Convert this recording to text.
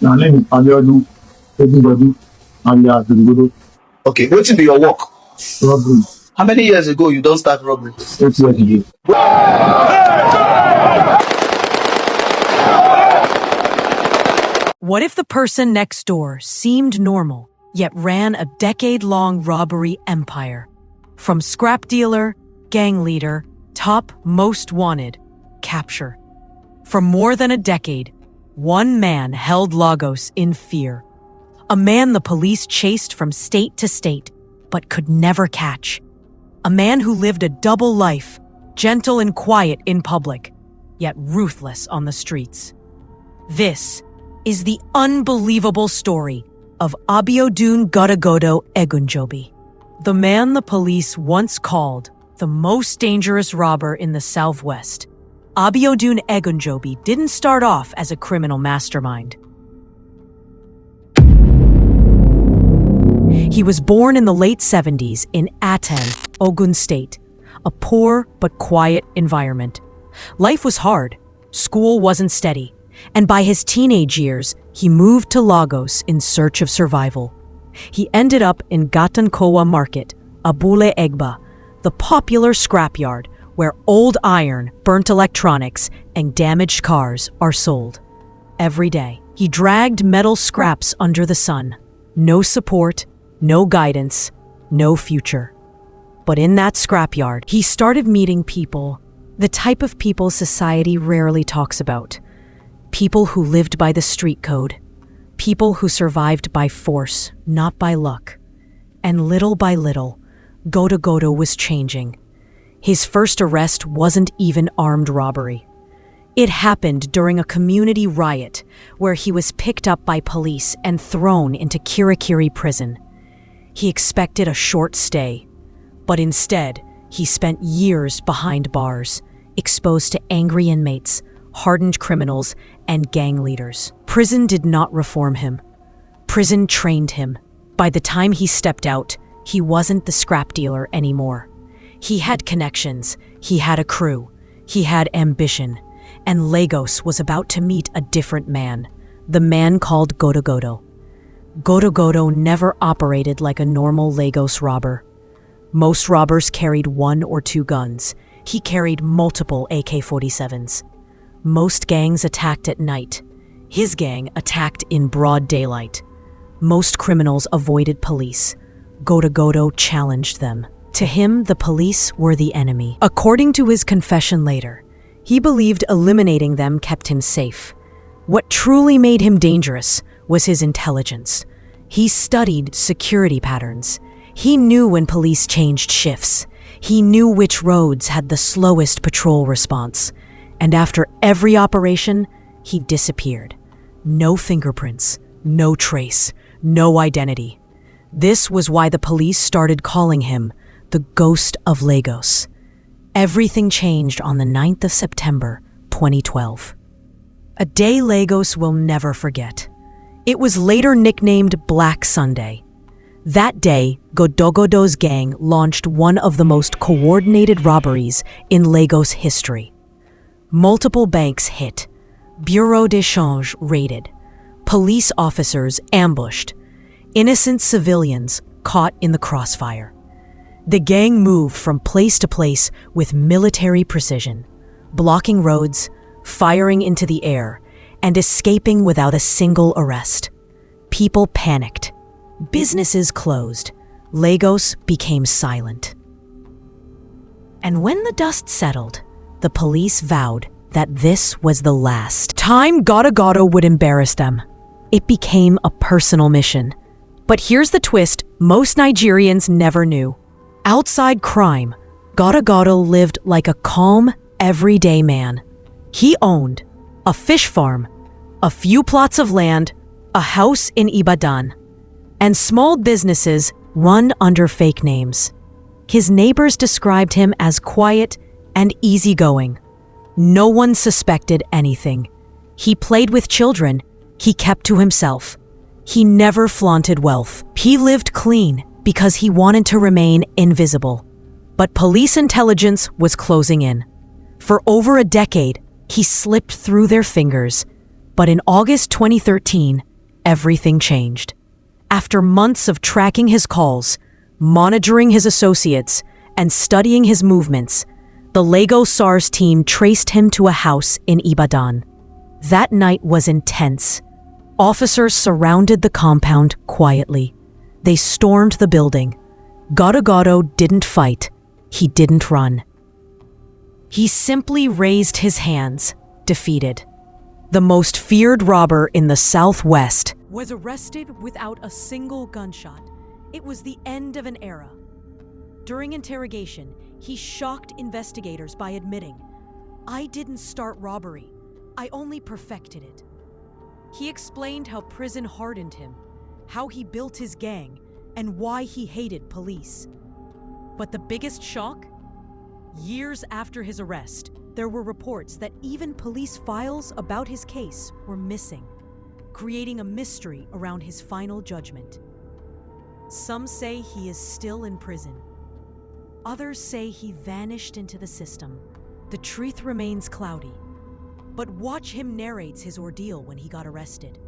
My name is Abiodun Everybody alias Godogodo. Okay, wetin be your work? Robbery. How many years ago you don start robbery? 8 years ago. What if the person next door seemed normal, yet ran a decade-long robbery empire? From scrap dealer, gang leader, top most wanted, capture. For more than a decade, one man held Lagos in fear. A man the police chased from state to state, but could never catch. A man who lived a double life, gentle and quiet in public, yet ruthless on the streets. This is the unbelievable story of Abiodun Godogodo Egunjobi, the man the police once called the most dangerous robber in the Southwest. Abiodun Egunjobi didn't start off as a criminal mastermind. He was born in the late 70s in Aten, Ogun State, a poor but quiet environment. Life was hard, school wasn't steady, and by his teenage years, he moved to Lagos in search of survival. He ended up in Gatankowa Market, Abule Egba, the popular scrapyard where old iron, burnt electronics, and damaged cars are sold. Every day, he dragged metal scraps under the sun. No support, no guidance, no future. But in that scrapyard, he started meeting people, the type of people society rarely talks about. People who lived by the street code. People who survived by force, not by luck. And little by little, Godogodo was changing. His first arrest wasn't even armed robbery. It happened during a community riot where he was picked up by police and thrown into Kirikiri prison. He expected a short stay, but instead, he spent years behind bars, exposed to angry inmates, hardened criminals, and gang leaders. Prison did not reform him. Prison trained him. By the time he stepped out, he wasn't the scrap dealer anymore. He had connections, he had a crew, he had ambition, and Lagos was about to meet a different man, the man called Godogodo. Godogodo never operated like a normal Lagos robber. Most robbers carried 1 or 2 guns. He carried multiple AK-47s. Most gangs attacked at night. His gang attacked in broad daylight. Most criminals avoided police. Godogodo challenged them. To him, the police were the enemy. According to his confession later, he believed eliminating them kept him safe. What truly made him dangerous was his intelligence. He studied security patterns. He knew when police changed shifts. He knew which roads had the slowest patrol response. And after every operation, he disappeared. No fingerprints, no trace, no identity. This was why the police started calling him the Ghost of Lagos. Everything changed on the 9th of September, 2012. A day Lagos will never forget. It was later nicknamed Black Sunday. That day, Godogodo's gang launched one of the most coordinated robberies in Lagos history. Multiple banks hit, bureaux d'échange raided, police officers ambushed, innocent civilians caught in the crossfire. The gang moved from place to place with military precision, blocking roads, firing into the air, and escaping without a single arrest. People panicked. Businesses closed. Lagos became silent. And when the dust settled, the police vowed that this was the last time Godogodo would embarrass them. It became a personal mission. But here's the twist most Nigerians never knew. Outside crime, Godogodo lived like a calm, everyday man. He owned a fish farm, a few plots of land, a house in Ibadan, and small businesses run under fake names. His neighbors described him as quiet and easygoing. No one suspected anything. He played with children. He kept to himself. He never flaunted wealth. He lived clean because he wanted to remain invisible. But police intelligence was closing in. For over a decade, he slipped through their fingers. But in August 2013, everything changed. After months of tracking his calls, monitoring his associates, and studying his movements, the Lagos SARS team traced him to a house in Ibadan. That night was intense. Officers surrounded the compound quietly. They stormed the building. Godogodo didn't fight. He didn't run. He simply raised his hands, defeated. The most feared robber in the Southwest was arrested without a single gunshot. It was the end of an era. During interrogation, he shocked investigators by admitting, "I didn't start robbery. I only perfected it." He explained how prison hardened him, how he built his gang, and why he hated police. But the biggest shock? Years after his arrest, there were reports that even police files about his case were missing, creating a mystery around his final judgment. Some say he is still in prison. Others say he vanished into the system. The truth remains cloudy. But watch him narrates his ordeal when he got arrested.